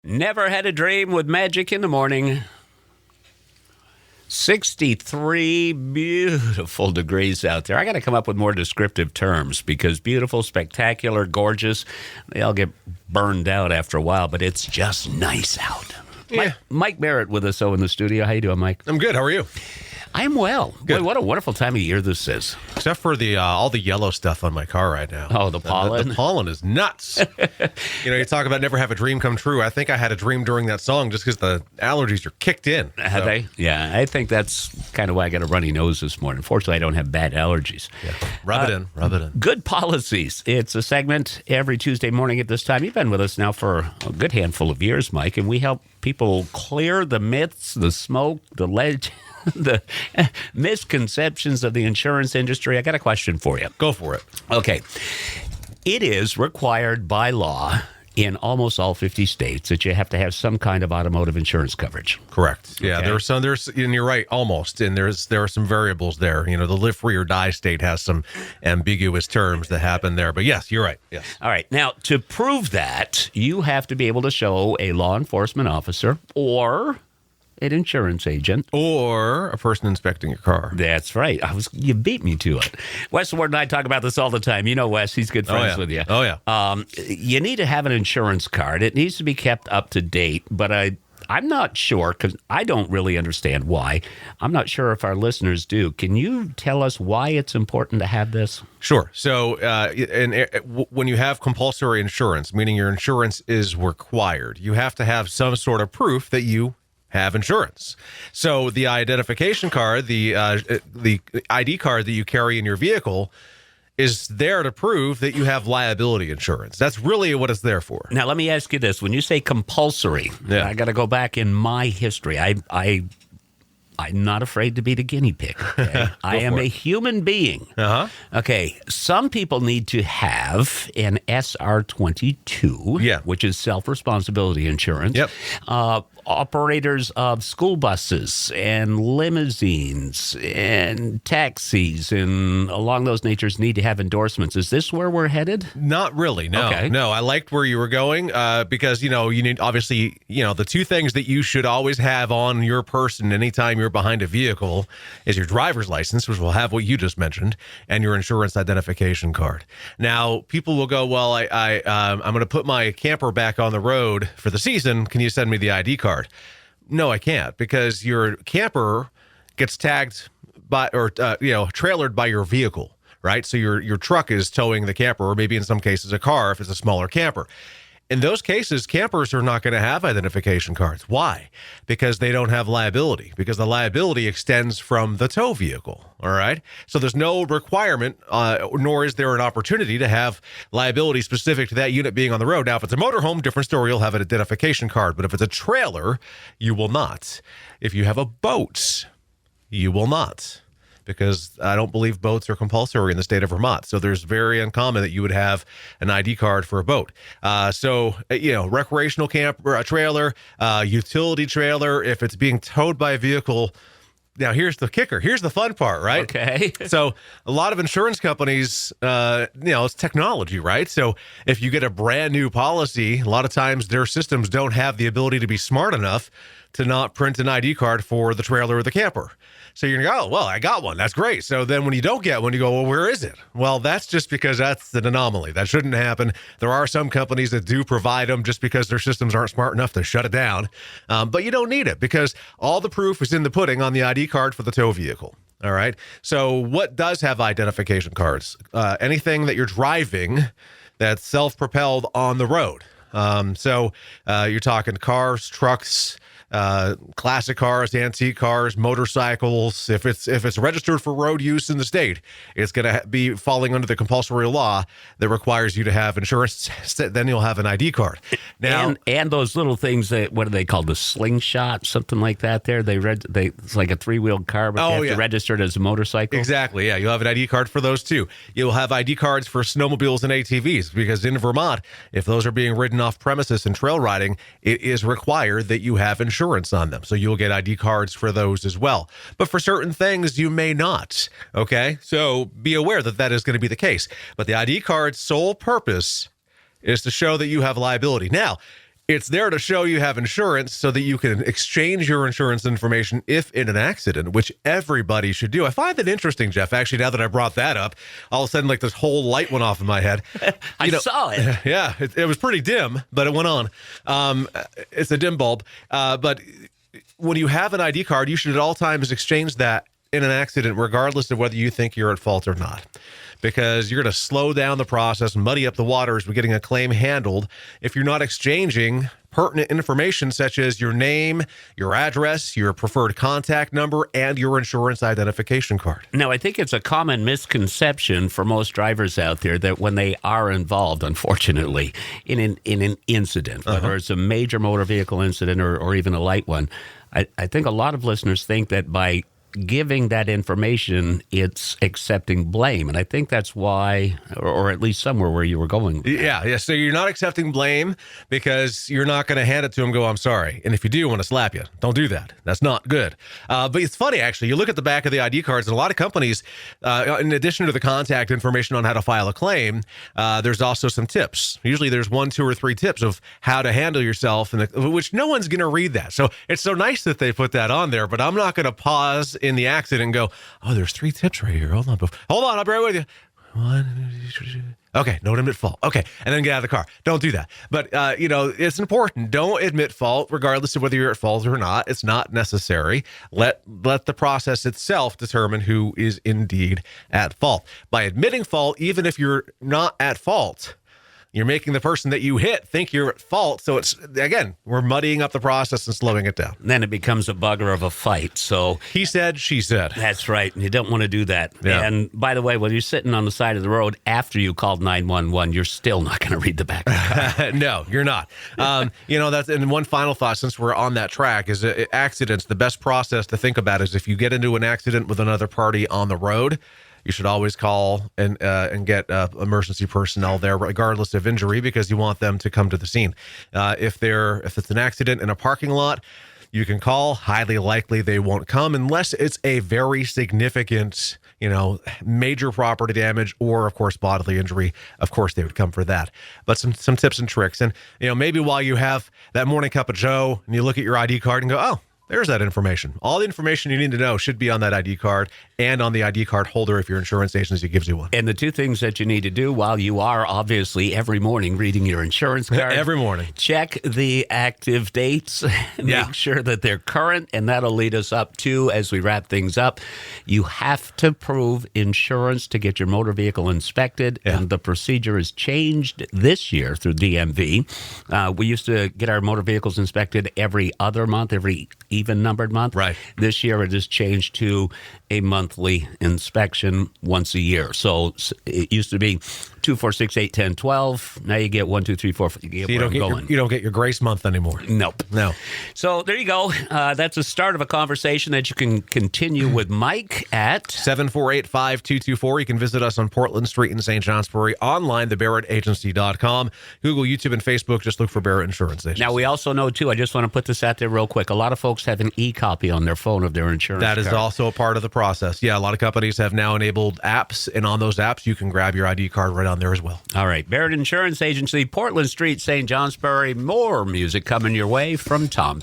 Never had a dream with magic in the morning. 63 beautiful degrees out there. I got to come up with more descriptive terms because beautiful, spectacular, gorgeous, they all get burned out after a while, but it's just nice out. Yeah. Mike Barrett with us in the studio. How you doing, Mike? I'm good. How are you? I'm well. Good. Boy, what a wonderful time of year this is. Except for the all the yellow stuff on my car right now. Oh, the pollen? The pollen is nuts. You talk about never have a dream come true. I think I had a dream during that song just because the allergies are kicked in. Have they? Yeah, I think that's kind of why I got a runny nose this morning. Fortunately, I don't have bad allergies. Yeah. Rub it in. Good Policies. It's a segment every Tuesday morning at this time. You've been with us now for a good handful of years, Mike, and we help people clear the myths, the smoke, the the misconceptions of the insurance industry. I got a question for you. Go for it. Okay. It is required by law in almost all 50 states that you have to have some kind of automotive insurance coverage. Correct. Yeah, Okay. and you're right, almost. And there are some variables there. The live free or die state has some ambiguous terms that happen there. But yes, you're right. Yes. All right. Now, to prove that, you have to be able to show a law enforcement officer or an insurance agent. Or a person inspecting your car. That's right. You beat me to it. Wes Ward and I talk about this all the time. You know Wes, he's good friends with you. Oh, yeah. You need to have an insurance card. It needs to be kept up to date, but I'm not sure because I don't really understand why. I'm not sure if our listeners do. Can you tell us why it's important to have this? Sure. So when you have compulsory insurance, meaning your insurance is required, you have to have some sort of proof that you have insurance. So the identification card, the ID card that you carry in your vehicle is there to prove that you have liability insurance. That's really what it's there for. Now, let me ask you this. When you say compulsory, Yeah. I got to go back in my history. I'm not afraid to be the guinea pig. Okay? I am a human being. Uh-huh. Okay, some people need to have an SR22, Yeah. which is self-responsibility insurance. Yep. Operators of school buses and limousines and taxis and along those natures need to have endorsements. Is this where we're headed? Not really. No. Okay. No, I liked where you were going because, you need, obviously, the two things that you should always have on your person anytime you're behind a vehicle is your driver's license, which will have what you just mentioned, and your insurance identification card. Now, people will go, well, I'm going to put my camper back on the road for the season. Can you send me the ID card? No, I can't, because your camper gets tagged by trailered by your vehicle, right? So your truck is towing the camper, or maybe in some cases a car if it's a smaller camper. In those cases, campers are not going to have identification cards. Why? Because they don't have liability, because the liability extends from the tow vehicle, all right? So there's no requirement, nor is there an opportunity to have liability specific to that unit being on the road. Now, if it's a motorhome, different story, you'll have an identification card. But if it's a trailer, you will not. If you have a boat, you will not, because I don't believe boats are compulsory in the state of Vermont. So there's very uncommon that you would have an ID card for a boat. Recreational camper, trailer, utility trailer, if it's being towed by a vehicle. Now, here's the kicker. Here's the fun part, right? Okay. So a lot of insurance companies, it's technology, right? So if you get a brand new policy, a lot of times their systems don't have the ability to be smart enough to not print an ID card for the trailer or the camper. So you're going to go, oh, well, I got one. That's great. So then when you don't get one, you go, well, where is it? Well, that's just because that's an anomaly. That shouldn't happen. There are some companies that do provide them just because their systems aren't smart enough to shut it down. But you don't need it because all the proof is in the pudding on the ID card for the tow vehicle. All right. So what does have identification cards? Anything that you're driving that's self-propelled on the road. So you're talking cars, trucks, classic cars, antique cars, motorcycles. If it's registered for road use in the state, it's going to be falling under the compulsory law that requires you to have insurance. Then you'll have an ID card. Now, and those little things that, what are they called? The slingshot, something like that. There, it's like a 3-wheeled car, but you have to register it as a motorcycle. Exactly. Yeah, you'll have an ID card for those too. You'll have ID cards for snowmobiles and ATVs because in Vermont, if those are being ridden off premises and trail riding, it is required that you have insurance on them. So you'll get ID cards for those as well. But for certain things, you may not. Okay? So be aware that is going to be the case. But the ID card's sole purpose is to show that you have liability. Now, It's there to show you have insurance so that you can exchange your insurance information if in an accident, which everybody should do. I find that interesting, Jeff. Actually, now that I brought that up, all of a sudden, like this whole light went off in my head. I saw it. Yeah, it was pretty dim, but it went on. It's a dim bulb. But when you have an ID card, you should at all times exchange that in an accident, regardless of whether you think you're at fault or not, because you're going to slow down the process, muddy up the waters with getting a claim handled if you're not exchanging pertinent information such as your name, your address, your preferred contact number, and your insurance identification card. Now, I think it's a common misconception for most drivers out there that when they are involved, unfortunately, in an incident, whether it's a major motor vehicle incident or even a light one, I think a lot of listeners think that by giving that information, it's accepting blame. And I think that's why, or at least somewhere where you were going. Yeah. So you're not accepting blame because you're not going to hand it to him and go, I'm sorry. And if you do want to slap you, don't do that. That's not good. But it's funny, actually. You look at the back of the ID cards, and a lot of companies, in addition to the contact information on how to file a claim, there's also some tips. Usually there's 1, 2, or 3 tips of how to handle yourself, which no one's going to read that. So it's so nice that they put that on there, but I'm not going to pause in the accident and go, oh, there's 3 tips right here. Hold on, I'll be right with you. 1, okay, don't admit fault. Okay, and then get out of the car. Don't do that. But, it's important. Don't admit fault, regardless of whether you're at fault or not. It's not necessary. Let the process itself determine who is indeed at fault. By admitting fault, even if you're not at fault, you're making the person that you hit think you're at fault. So it's, again, we're muddying up the process and slowing it down. Then it becomes a bugger of a fight. So he said, she said. That's right. And you don't want to do that. Yeah. And by the way, when you're sitting on the side of the road after you called 911, you're still not going to read the back of the car. No, you're not. That's, and one final thought, since we're on that track, is accidents. The best process to think about is if you get into an accident with another party on the road, you should always call and get emergency personnel there, regardless of injury, because you want them to come to the scene. If it's an accident in a parking lot, you can call. Highly likely they won't come unless it's a very significant, major property damage or, of course, bodily injury. Of course, they would come for that. But some tips and tricks, and maybe while you have that morning cup of Joe and you look at your ID card and go, oh, there's that information. All the information you need to know should be on that ID card and on the ID card holder if your insurance agency gives you one. And the 2 things that you need to do while you are obviously every morning reading your insurance card. Every morning. Check the active dates. Make sure that they're current, and that'll lead us up to, as we wrap things up, you have to prove insurance to get your motor vehicle inspected, and the procedure has changed this year through DMV. We used to get our motor vehicles inspected every other month, every even-numbered month. Right. This year it has changed to a monthly inspection once a year. So it used to be 2, 4, 6, 8, 10, 12. Now you get 1, 2, 3, 4. You don't get your grace month anymore. Nope. No. So there you go. That's the start of a conversation that you can continue with Mike at 748-5224. You can visit us on Portland Street in St. Johnsbury, online, thebarrettagency.com. Google, YouTube, and Facebook. Just look for Barrett Insurance Agency. Now, we also know, too, I just want to put this out there real quick. A lot of folks have an e-copy on their phone of their insurance That is card. also a part of the process. Yeah, a lot of companies have now enabled apps, and on those apps, you can grab your ID card right on there as well. All right. Barrett Insurance Agency, Portland Street, St. Johnsbury. More music coming your way from Tom